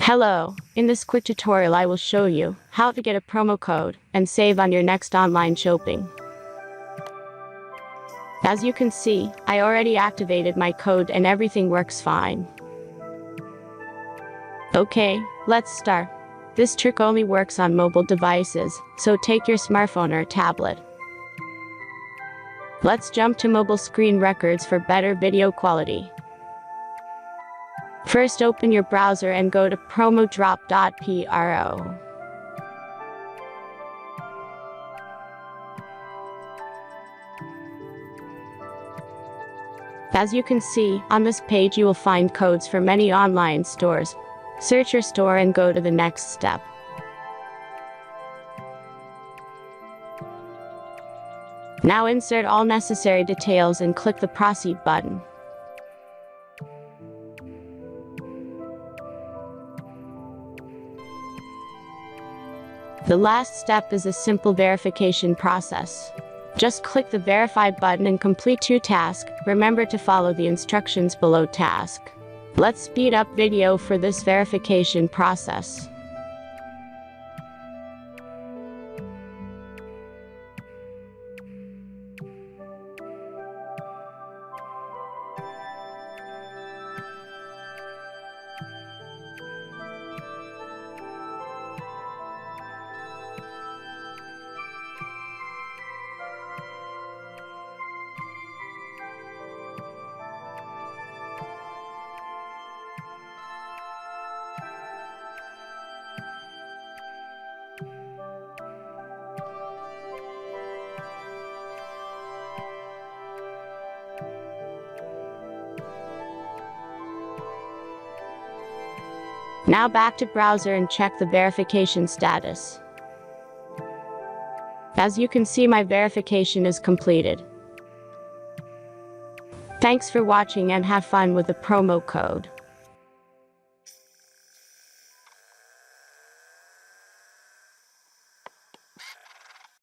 Hello, in this quick tutorial I will show you how to get a promo code and save on your next online shopping. As you can see, I already activated my code and everything works fine. Okay, let's start. This trick only works on mobile devices, so take your smartphone or tablet. Let's jump to mobile screen records for better video quality. First, open your browser and go to promodrop.pro. As you can see, on this page you will find codes for many online stores. Search your store and go to the next step. Now insert all necessary details and click the Proceed button. The last step is a simple verification process. Just click the Verify button and complete 2 tasks. Remember to follow the instructions below task. Let's speed up video for this verification process. Now back to browser and check the verification status. As you can see, my verification is completed. Thanks for watching and have fun with the promo code.